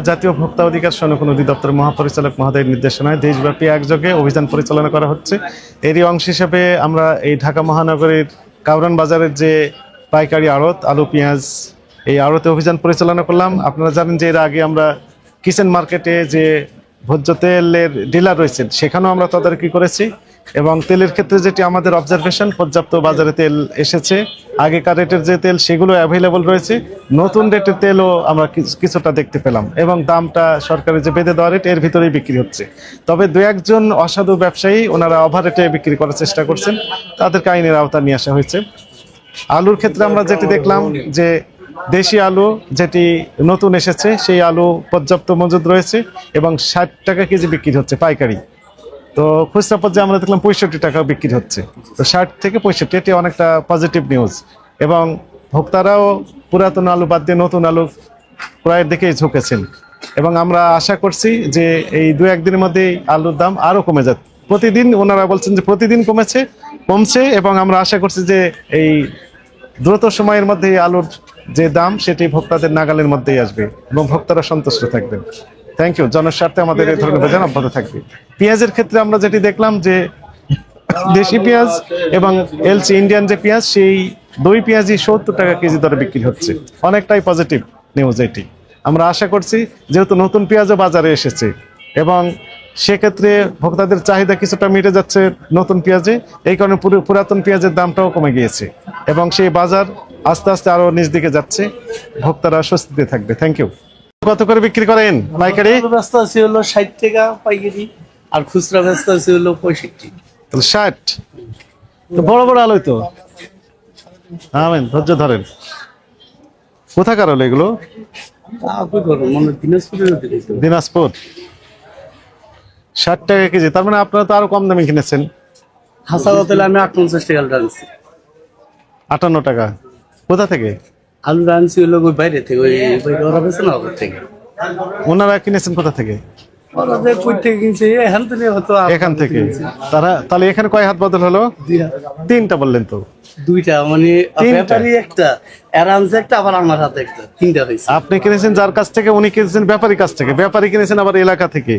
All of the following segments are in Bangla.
জাতীয় ভোক্তা অধিকার সংরক্ষণ অধিদপ্তর মহাপরিচালক মহোদয়ের নির্দেশনায় দেশব্যাপী একযোগে অভিযান পরিচালনা করা হচ্ছে। এরই অংশ হিসেবে আমরা এই ঢাকা মহানগরীর কাউরান বাজারের যে পাইকারি আড়ত আলু পেঁয়াজ, এই আড়তে অভিযান পরিচালনা করলাম। আপনারা জানেন যে এর আগে আমরা কিচেন মার্কেটে যে ভোজ্য তেলের ডিলার রয়েছেন সেখানেও আমরা তদারকি করেছি, এবং তেলের ক্ষেত্রে যেটি আমাদের অবজারভেশন, পর্যাপ্ত বাজারে তেল এসেছে। আগেকার রেটের যে তেল সেগুলো অ্যাভেলেবল রয়েছে, নতুন রেটের তেলও আমরা কিছুটা দেখতে পেলাম, এবং দামটা সরকারের যে বেঁধে দেওয়া রেট এর ভিতরেই বিক্রি হচ্ছে। তবে দু একজন অসাধু ব্যবসায়ী ওনারা ওভার রেটে বিক্রি করার চেষ্টা করছেন, তাদেরকে আইনের আওতায় নিয়ে আসা হয়েছে। আলুর ক্ষেত্রে আমরা যেটি দেখলাম যে দেশি আলু যেটি নতুন এসেছে সেই আলু পর্যাপ্ত মজুদ রয়েছে এবং 60 টাকা কেজি বিক্রি হচ্ছে পাইকারি। তো খুচরা পর্যায়ে আমরা দেখলাম 65 টাকা বিক্রি হচ্ছে। তো 60 থেকে 65 এটি অনেকটা পজিটিভ নিউজ, এবং ভোক্তারাও পুরাতন আলু বাদ দিয়ে নতুন আলু ক্রয়ের দিকেই ঝুঁকেছেন, এবং আমরা আশা করছি যে এই দু একদিনের মধ্যেই আলুর দাম আরও কমে যাবে। প্রতিদিন ওনারা বলছেন যে প্রতিদিন কমছে, এবং আমরা আশা করছি যে এই দ্রুত সময়ের মধ্যে আলুর যে দাম সেটি ভোক্তাদের নাগালের মধ্যেই আসবে এবং ভোক্তারা সন্তুষ্ট থাকবেন। Thank you. জনস্বার্থে আমাদের এই ধরনের অভিযান অব্যাহত থাকবে। পেঁয়াজের ক্ষেত্রে আমরা যেটি দেখলাম যে দেশি পেঁয়াজ এবং এলসি ইন্ডিয়ান যে পেঁয়াজ, সেই দুই পেঁয়াজই 70 টাকা কেজি দরে বিক্রি হচ্ছে, অনেকটাই পজিটিভ নিউজ এটি। আমরা আশা করছি যেহেতু নতুন পেঁয়াজও বাজারে এসেছে এবং সেক্ষেত্রে ভোক্তাদের চাহিদা কিছুটা মিটে যাচ্ছে নতুন পেঁয়াজে, এই কারণে পুরাতন পেঁয়াজের দামটাও কমে গিয়েছে এবং সেই বাজার আস্তে আস্তে আরো নিচ দিকে যাচ্ছে, ভোক্তারা স্বস্তিতে থাকবে। Thank you. কত করে বিক্রি করেন পাইকারি? ব্যস্ত আছে হলো 60 টাকা পাইকারি, আর খুচরা ব্যস্ত আছে হলো 65। 60 তো বড় বড় আলুই তো। আমেন, ধৈর্য ধরেন। কোথাকার হলো এগুলো? দিনাজপুর। 60 টাকা কেজি, তার মানে আপনারা তো আরো কম দামে কিনেছেন। হাসা হতে আমি 58 টাকা আনছি। 58 টাকা কোথা থেকে? আলু আনছি হলো ওই বাইরে থেকে, ওই ওরা বেছে না ওদের থেকে। ওনারা কিনেছেন কোথা থেকে? ওরা যে কই থেকে কিনছে এখান থেকে, হয়তো এখান থেকে। তাহলে এখানে কয় হাত বদল হলো? 3টা বললেন তো। 2টা, মানে ব্যাপারী একটা, এর আনছে একটা, আবার আমার হাতে একটা, 3টা হয়েছে। আপনি কিনেছেন যার কাছ থেকে, উনি কিনেছেন ব্যাপারীর কাছ থেকে, ব্যাপারী কিনেছেন আবার এলাকা থেকে।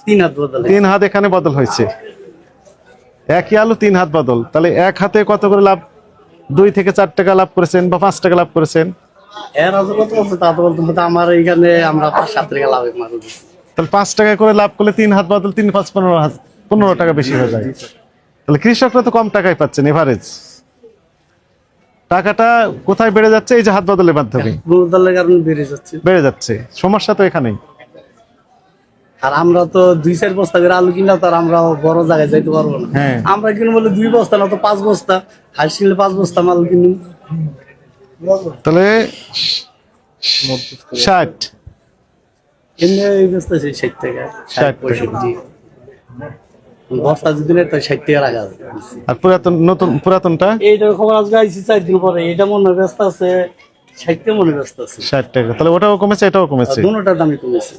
3 হাত বদল, 3 হাত এখানে বদল হয়েছে। একই আলু 3 হাত বদল, তাহলে এক হাতে কত করে লাভ? 2 থেকে 4 টাকা লাভ করেছেন বা 5 টাকা লাভ করেছেন। এর আজ কত বলছে তা তো বলতে, আমার এইখানে আমরা 5-7 টাকা লাভ মারু দিচ্ছি। তাহলে 5 টাকা করে লাভ করলে 3 হাত বদল 3 5 15 টাকা বেশি হয়ে যায়। তাহলে কৃষকরা তো কম টাকায় পাচ্ছেন এভারেজ। টাকাটা কোথায় বেড়ে যাচ্ছে? এই যে হাত বদলের মাধ্যমে বদলের কারণে বেড়ে যাচ্ছে। সমস্যা তো এখানেই। আর আমরা তো 2-4 বস্তা করে আলু কিনলে তো আমরা বড় জায়গায় যাইতে পারবো না। আমরা কিনবো বলে 2 বস্তা না তো 5 বস্তা, হাসিলে 5 বস্তা মাল কিনুন। তাহলে 60 এমনি বস্তা 60 টাকা, 65 বস্তা যদি না তো 60 টাকা রাখা আছে। আর পুরাতনটা এইটার খবর আজকে আইছি 4 দিন পরে, এটা মনে ব্যস্ত আছে 60 টাকা, মনে ব্যস্ত আছে 60 টাকা। তাহলে ওটাও কমেছে এটাও কমেছে, দুটোটার দামই কমেছে।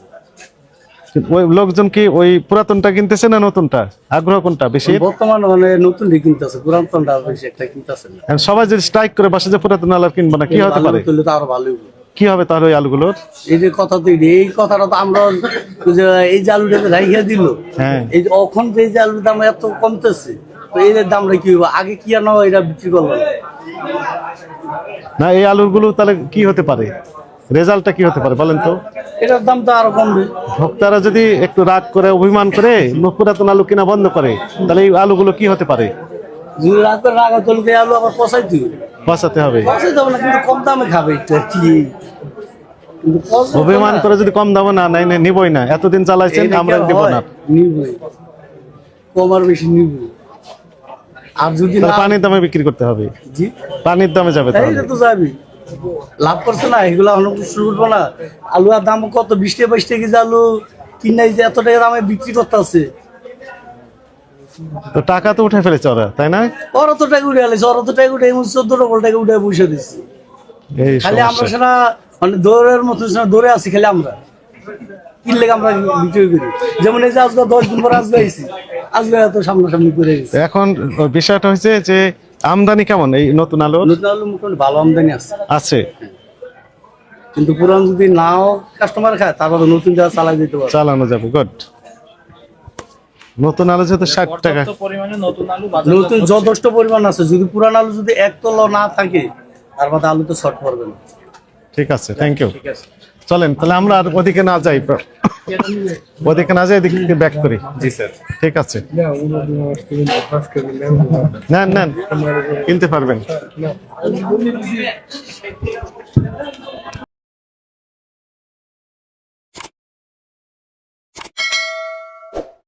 ওই লোকজন কি ওই পুরাতনটা কিনতেছে না নতুনটা? আগ্রহ কোনটা বেশি? বর্তমানে মানে নতুন কিনতেছে, পুরাতনটা বেশি একটা কিনতেছে না। সবাই যদি স্ট্রাইক করে বসে যে পুরাতন আলু কিনবো না, কি হতে পারে? তাহলে তো আরো ভালো হবে। কি হবে তাহলে ওই আলুগুলোর? এই যে কথা তো, এই কথাটা তো আমরা এই যে আলুটা রাইখা দিল, এই যে এখন যে এই যে আলুর দাম এত কমতেছে, তো এই দামটা কি হবে? আগে কি আনা এটা বিক্রি করলো না, এই আলুগুলো তাহলে কি হতে পারে? রেজাল্টটা কি হতে পারে বলেন তো? এটার দাম তো আরো কমবে। ভোক্তারা যদি একটু রাগ করে, অভিমান করে পুরাতন আলু কিনা বন্ধ করে, তাহলে এই আলুগুলো কি হতে পারে? যদি রাগ করে রাগা চলবে, আলু আবার পচাতে হবে না, কিন্তু কম দামে খাবে এটা কি? অভিমান করে যদি কম দামে না নাই নিবই না, এতদিন চালাইছেন, আমরা দিব না, নিবই, কম আর বেশি নিবই। আর যদি পানির দামে বিক্রি করতে হবে। জি, পানির দামে যাবে, তাহলে তো যাবি। লাভ করছে না, এগুলো শুরু করবো না। আলু আর দাম কত? 20 টাকা 22 টাকা কেজি আলু কিনাই যে এত টাকা দামে বিক্রি করতে আছে, তো টাকা তো উঠে ফেলেছে ওরা, তাই না? ওরা তো টাকা উঠে আলেছে, ওরা তো টাকা উঠে 14 টাকা উঠে বসে দিচ্ছে। খালি আমরা সেটা মানে দৌড়ের মতো দৌড়ে আছি, খালি আমরা কিনলে আমরা বিক্রি করি। যেমন এই যে আজকে 10 দিন পর আজকে আইছি, আজকে এত সামনাসামনি করে গেছে। এখন বিষয়টা হচ্ছে যে আমদানি কেমন এই নতুন আলু? নতুন আলু মোটামুটি ভালো আমদানি আছে। কিন্তু পুরান যদি নাও কাস্টমার খায় তারপরে নতুন যা চালাই দিতে পারবে। চালানো যাবে, গুড। নতুন আলু যেহেতু 60 টাকা, নতুন যথেষ্ট পরিমাণ আছে, যদি পুরান আলু যদি একতলা না থাকে তার মধ্যে আলু তো শর্ট পড়বে না। ঠিক আছে, থ্যাংক ইউ। চলেন তাহলে আমরা আর ওদিকে না যাই, ওদিকে না যাই, এদিকে ব্যাক করি। জি স্যার। ঠিক আছে, নেন নেন, কিনতে পারবেন।